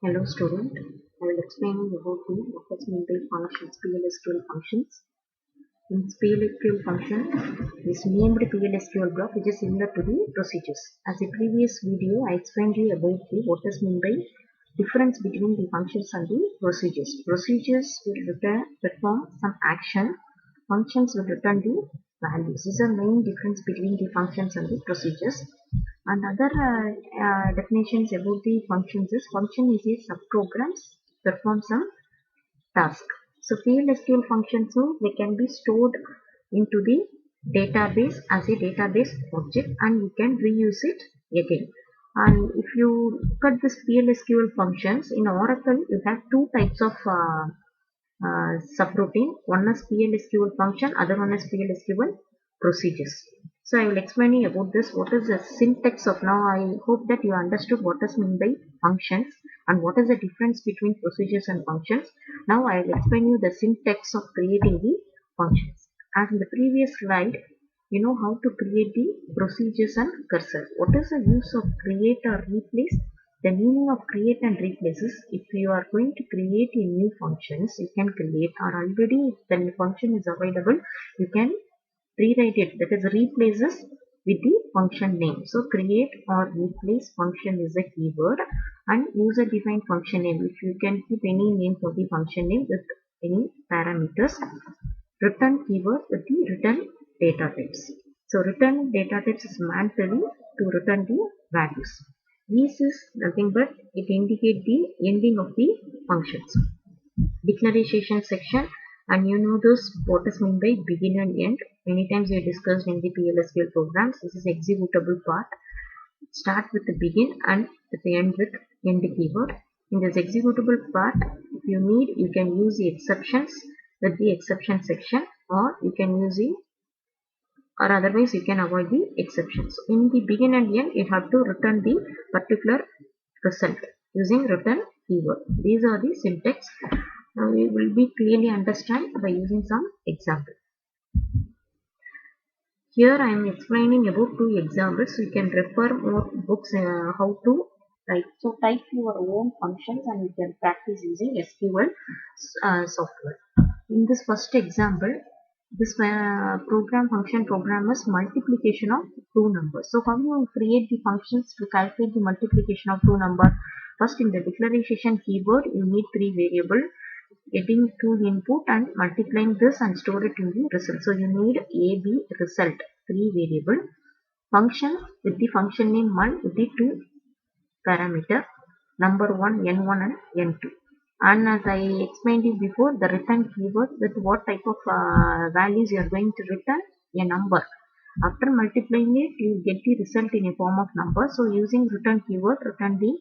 Hello student, I will explain about the what is meant by functions, PLSQL functions. In PLSQL function is named PLSQL block which is similar to the procedures. As a previous video, I explained you about the what is meant by difference between the functions and the procedures. Procedures will perform some action, functions will return the values. This is the main difference between the functions and the procedures. And other definitions about the functions is function is a subprograms perform some task. So PLSQL functions, so they can be stored into the database as a database object and you can reuse it again. And if you look at this PLSQL functions in Oracle, you have two types of subroutine. One is PLSQL function, other one is PLSQL procedures. So I will explain you about this. What is the syntax of now? I hope that you understood what is meant by functions and what is the difference between procedures and functions. Now I will explain you the syntax of creating the functions. As in the previous slide, you know how to create the procedures and cursor. What is the use of create or replace? The meaning of create and replace is if you are going to create a new functions, you can create or already when the function is available, you can rewrite it, that is replaces with the function name. So create or replace function is a keyword and user defined function name. If you can keep any name for the function name with any parameters. Return keyword with the return data types. So return data types is mandatory to return the values. This is nothing but it indicates the ending of the functions. Declaration section, and you know this what is meant by begin and end. Many times we discussed in the PLSQL programs. This is executable part. Start with the begin and at the end with end keyword. In this executable part, if you need, you can use the exceptions with the exception section, or you can use the, or otherwise you can avoid the exceptions. In the begin and end, you have to return the particular result using return keyword. These are the syntax. Now we will be clearly understand by using some example. Here I am explaining about two examples. You can refer more books how to write. So type your own functions and you can practice using SQL software. In this first example, this program is multiplication of two numbers. So how you create the functions to calculate the multiplication of two numbers? First, in the declaration keyword, you need three variables, getting two input and multiplying this and store it in the result. So you need A, B, result, three variable. Function with the function name mul with the two parameter, number 1, n1 and n2. And as I explained you before, the return keyword with what type of values you are going to return, a number. After multiplying it, you get the result in a form of number. So using return keyword, return the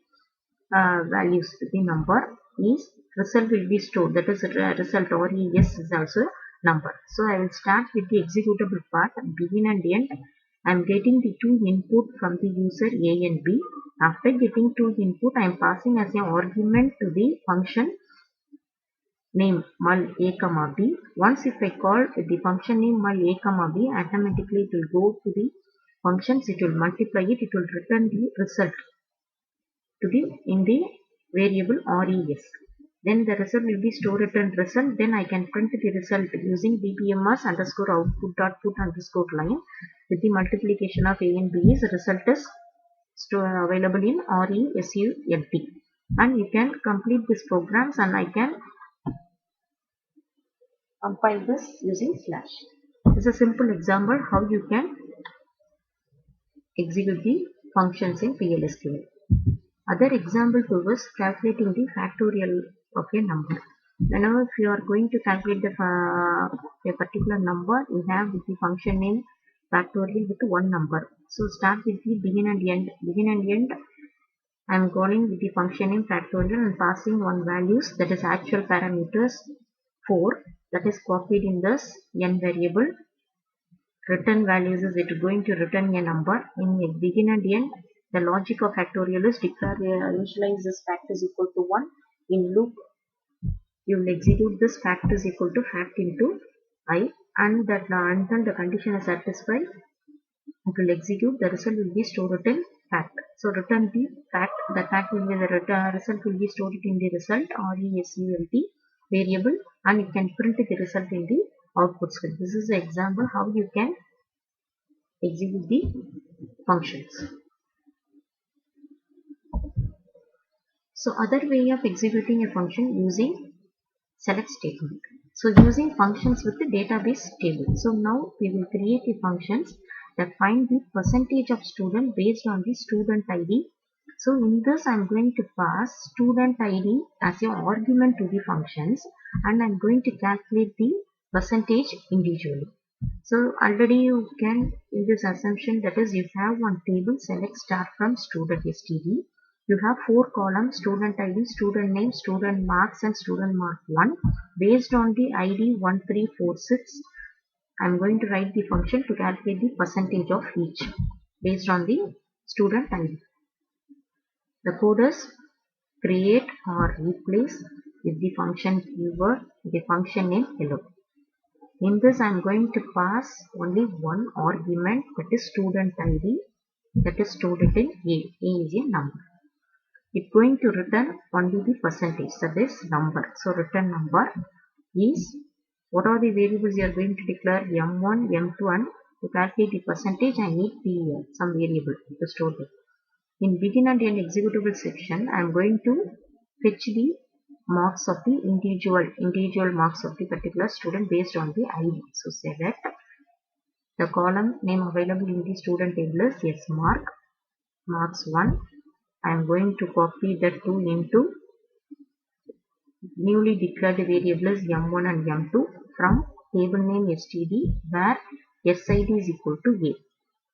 values. The number is result will be stored. That is result, or yes is also number. So I will start with the executable part, begin and end. I am getting the two input from the user A and B. After getting two input, I am passing as an argument to the function name mul a comma b. Once if I call the function name mul a comma b, automatically it will go to the functions, it will multiply it, it will return the result to the in the variable res. Then the result will be store return result. Then I can print the result using bpms underscore output dot put underscore line with the multiplication of a and b is result is available in result. And you can complete these programs and I can compile this using slash. This is a simple example how you can execute the functions in PLSQL. Other example to is calculating the factorial of a number. Whenever if you are going to calculate the a particular number, you have the function name factorial with one number. So start with the begin and end. Begin and end, I am calling with the function name factorial and passing one values, that is actual parameters 4, that is copied in this n variable. Return values is it going to return a number. In a begin and end, the logic of factorial is declare initialize this fact is equal to 1. In loop, you will execute this fact is equal to fact into I, and that until the condition is satisfied, it will execute. The result will be stored in fact. So return the fact. The fact will be the result will be stored in the result result variable, and you can print the result in the output screen. This is the example how you can execute the functions. So other way of executing a function using select statement. So using functions with the database table. So now we will create the functions that find the percentage of student based on the student ID. So in this I am going to pass student ID as an argument to the functions, and I am going to calculate the percentage individually. So already you can, in this assumption, that is you have one table select star from student std. You have 4 columns: student ID, student name, student marks, and student mark 1. Based on the ID 1346, I am going to write the function to calculate the percentage of each based on the student ID. The code is create or replace with the function keyword, the function name hello. In this I am going to pass only one argument, that is student ID, that is stored in A. A is a number. It's going to return only the percentage, that is number. So return number is, what are the variables you are going to declare? M1, M2, and to calculate the percentage I need some variable to store it. In begin and end executable section, I am going to fetch the marks of the individual marks of the particular student based on the ID. So select the column name available in the student table is yes mark, marks 1. I am going to copy that 2 into newly declared variables m1 and m2 from table name std, where sid is equal to a.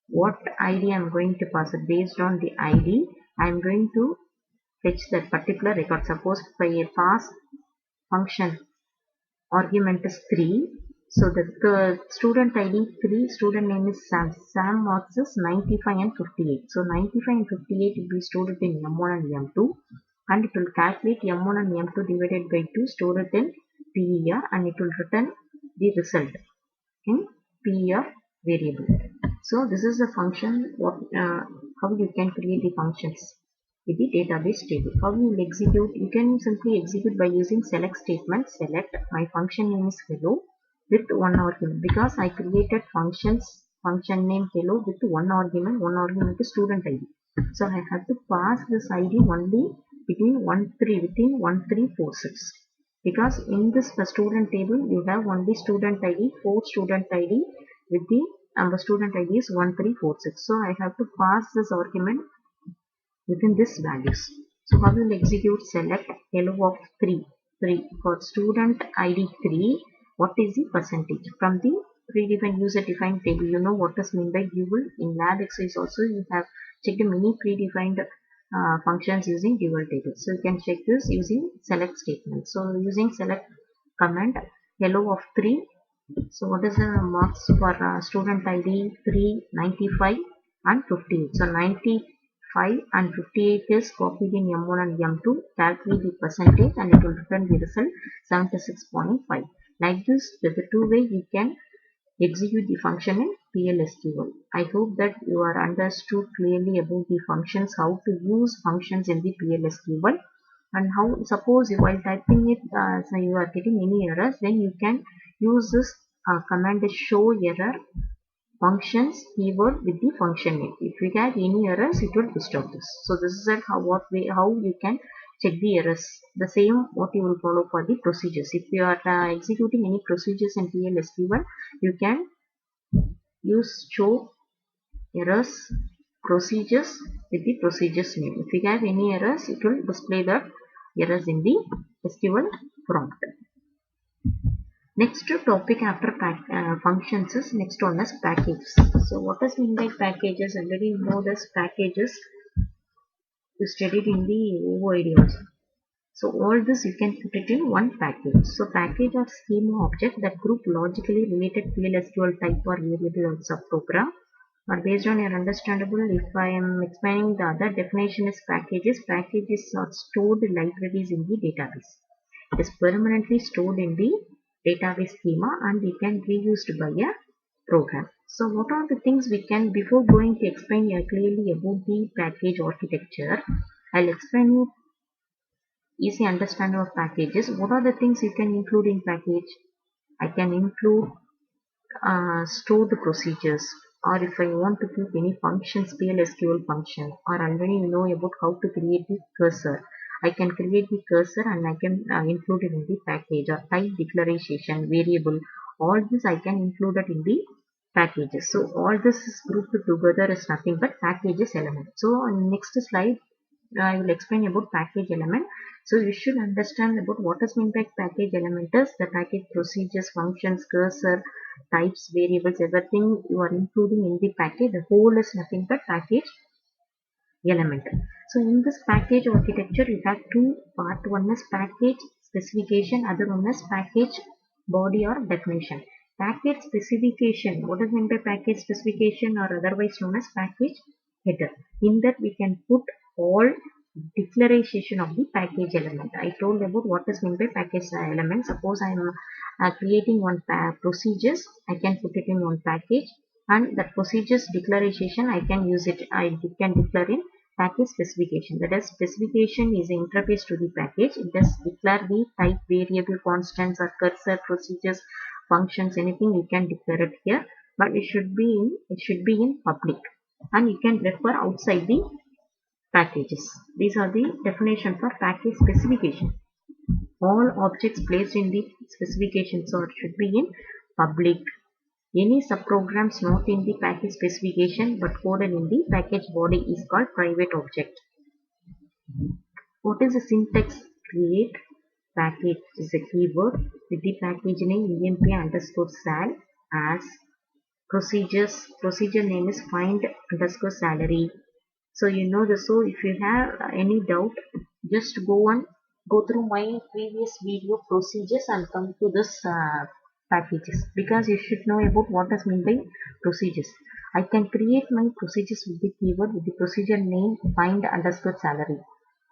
What ID I am going to pass it? Based on the ID, I am going to fetch that particular record. Suppose by a pass function argument is 3. So the student ID 3, student name is Sam. Sam marks is 95 and 58. So 95 and 58 will be stored in M1 and M2, and it will calculate M1 and M2 divided by 2, store it in PER, and it will return the result in PER variable. So this is the function how you can create the functions with the database table. How you will execute? You can simply execute by using select statement. Select my function name is hello with one argument, because I created function name hello with one argument is student ID. So I have to pass this ID only within 1346, because in this student table you have only student ID, 4 student ID with the number student ID is 1346. So I have to pass this argument within this values. So how will execute? Select hello of 3 for student ID 3. What is the percentage? From the predefined user defined table, you know what is meant by dual. In lab exercise also you have checked many predefined functions using dual table. So you can check this using select statement. So using select command hello of 3. So what is the marks for student ID 3, 95 and 58. So 95 and 58 is copied in M1 and M2. Calculate the percentage and it will return the result 76.5. Like this, there are two ways you can execute the function in PLSQL. I hope that you are understood clearly about the functions, how to use functions in the PLSQL, and how, suppose while typing it so you are getting any errors, then you can use this command show error functions keyword with the function name. If you get any errors, it will disturb this. So this is how you can check the errors. The same what you will follow for the procedures. If you are executing any procedures in PLSQL, you can use show errors procedures with the procedures name. If you have any errors, it will display the errors in the SQL prompt. Next topic after functions is next one is packages. So what is mean by packages? Already know this packages you studied in the OOID also. So all this you can put it in one package. So package or schema object that group logically related PLSQL type or variable or subprogram. Or based on your understandable, if I am explaining the other definition is packages. Packages are stored libraries in the database. It is permanently stored in the database schema and it can be used by a program. So what are the things we can, before going to explain clearly about the package architecture, I'll explain you easy understanding of packages. What are the things you can include in package? I can include stored procedures, or if I want to keep any functions, PLSQL function, or already you know about how to create the cursor. I can create the cursor and I can include it in the package, or type declaration, variable. All this I can include it in the packages. So all this is grouped together is nothing but packages element. So on next slide, I will explain about package element. So you should understand about what is meant by package element is the package procedures, functions, cursor, types, variables, everything you are including in the package. The whole is nothing but package element. So in this package architecture, you have two part. One is package specification, other one is package body or definition. Package specification, what is meant by package specification, or otherwise known as package header. In that we can put all declaration of the package element. I told about what is meant by package element. Suppose I am creating one procedures, I can put it in one package, and that procedures declaration I can use it. I can declare in package specification. That is, specification is an interface to the package. It does declare the type, variable, constants, or cursor, procedures, functions, anything you can declare it here. But it should be in public, and you can refer outside the packages. These are the definition for package specification. All objects placed in the specification sort should be in public. Any subprograms not in the package specification but coded in the package body is called private object. What is the syntax? Create package is a keyword with the package name emp underscore sal as procedures. Procedure name is find underscore salary. So you know this. So if you have any doubt, just go through my previous video procedures and come to this packages, because you should know about what is meant by procedures. I can create my procedures with the keyword with the procedure name find underscore salary.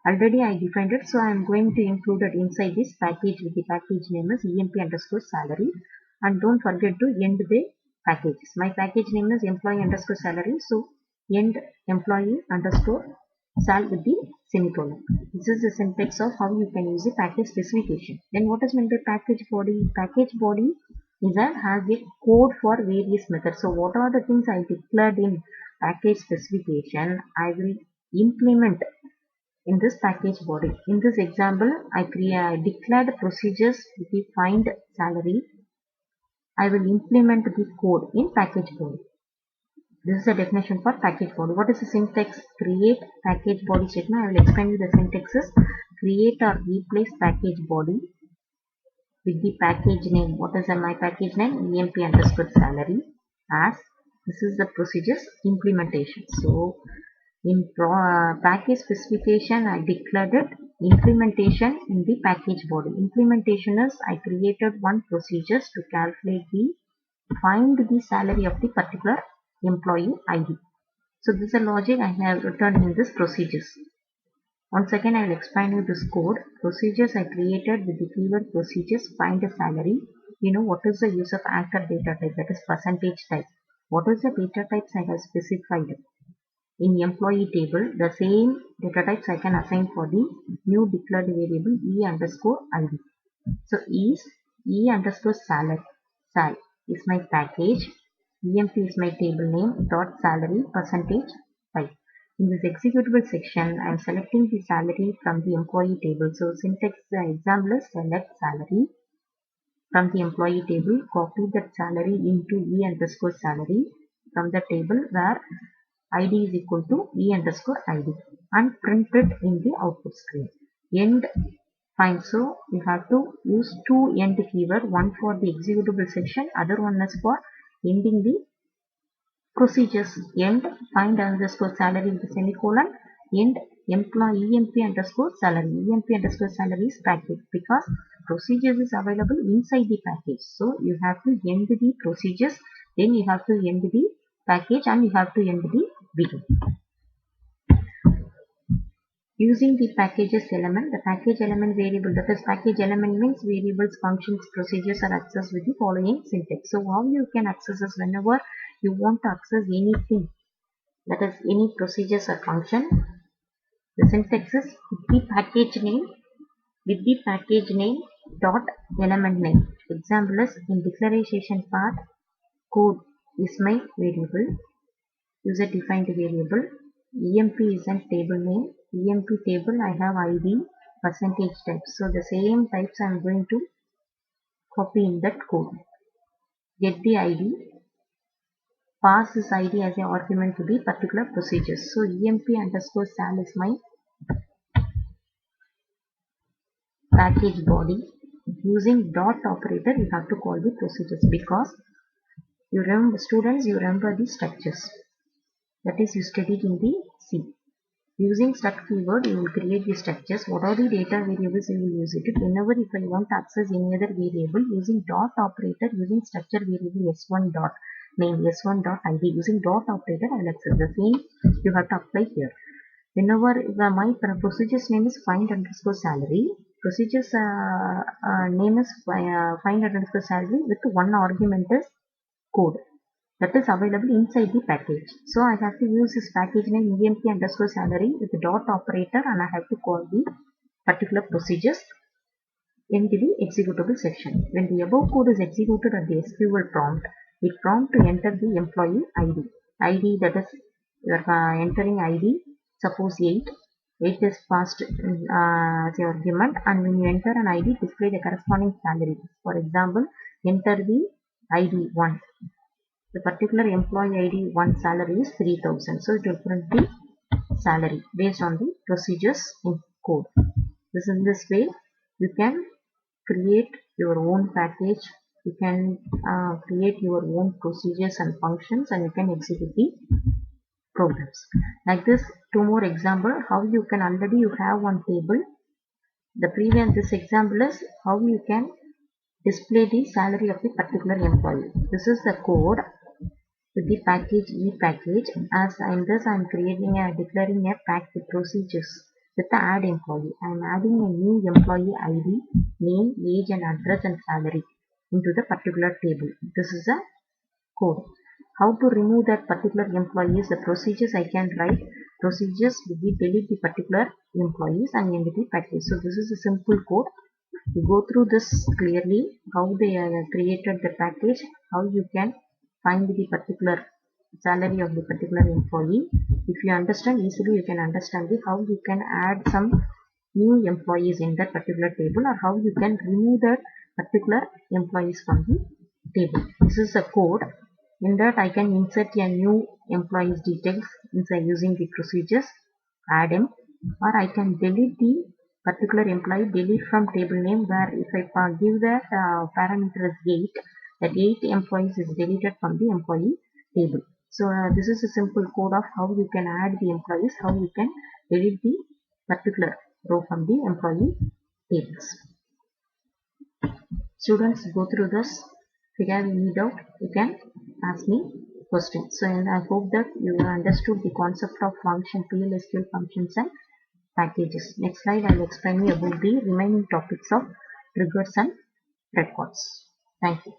Already I defined it, so I am going to include it inside this package with the package name is emp underscore salary, and don't forget to end the packages. My package name is employee underscore salary, so end employee underscore sal with the semicolon. This is the syntax of how you can use the package specification. Then what is meant by package body? Package body is has a code for various methods. So what are the things I declared in package specification? I will implement in this package body. In this example, I declared procedures with the find salary. I will implement the code in package body. This is the definition for package body. What is the syntax? Create package body statement. I will explain you the syntaxes. Create or replace package body with the package name. What is my package name? emp underscore salary as this is the procedures implementation. So in package specification, I declared it implementation in the package body. Implementation is I created one procedures to calculate the find the salary of the particular employee ID. So this is a logic I have written in this procedures. Once again, I will explain you this code. Procedures I created with the keyword procedures find the salary. You know what is the use of anchor data type, that is percentage type. What is the data types I have specified? In employee table, the same data types I can assign for the new declared variable e underscore id. So e underscore salary sal is my package. emp is my table name dot salary percentage type. In this executable section, I am selecting the salary from the employee table. So syntax example is select salary from the employee table. Copy that salary into e underscore salary from the table where id is equal to e underscore id and print it in the output screen. End fine. So you have to use two end keyword, one for the executable section, other one is for ending the procedures. End find underscore salary with the semicolon, end employee emp underscore salary. Emp underscore salary is package because procedures is available inside the package. So you have to end the procedures, then you have to end the package, and you have to end the begin. Using the packages element, the package element variable, that is package element means variables, functions, procedures are accessed with the following syntax. So how you can access this whenever you want to access anything, that is any procedures or function. The syntax is with the package name dot element name. Example is in declaration part, code is my variable, user defined variable, emp is a table name, emp table I have id, percentage type. So the same types I am going to copy in that code. Get the id, pass this id as an argument to the particular procedures. So emp underscore sal is my package body. Using dot operator you have to call the procedures, because you remember, students, you remember the structures, that is you studied in the C. Using struct keyword you will create the structures. What are the data variables you will use it? Whenever if I want to access any other variable, using dot operator, using structure variable s1 dot name, s1 dot id, using dot operator I will access. The same you have to apply here. Whenever my procedures name is find underscore salary, procedures name is find underscore salary with one argument is code, that is available inside the package. So I have to use this package name emp underscore salary with the dot operator, and I have to call the particular procedures in the executable section. When the above code is executed at the SQL prompt, it prompt to enter the employee ID, that is you are entering ID, suppose 8 is passed as the argument, and when you enter an ID, display the corresponding salary. For example, enter the ID 1. The particular employee ID 1 salary is 3000. So it will print the salary based on the procedures in code. This way you can create your own package, you can create your own procedures and functions, and you can execute the programs. Like this, two more example how you can already you have one table. The previous this example is how you can display the salary of the particular employee. This is the code with the package package. As in this I am declaring a package procedures with the add employee. I am adding a new employee ID, name, age and address and salary into the particular table. This is a code. How to remove that particular employees, the procedures I can write procedures with the delete the particular employees and end the package. So this is a simple code. You go through this clearly, how they created the package, how you can find the particular salary of the particular employee. If you understand easily, you can understand how you can add some new employees in that particular table, or how you can remove that particular employees from the table. This is a code. In that I can insert a new employees details inside using the procedures, add him, or I can delete the particular employee, delete from table name, where if I give that parameter as 8, that 8 employees is deleted from the employee table. So this is a simple code of how you can add the employees, how you can delete the particular row from the employee tables. Students, go through this. If you have any doubt, you can ask me questions. So I hope that you understood the concept of function, PLSQL functions and packages. Next slide I will explain you about the remaining topics of triggers and records. Thank you.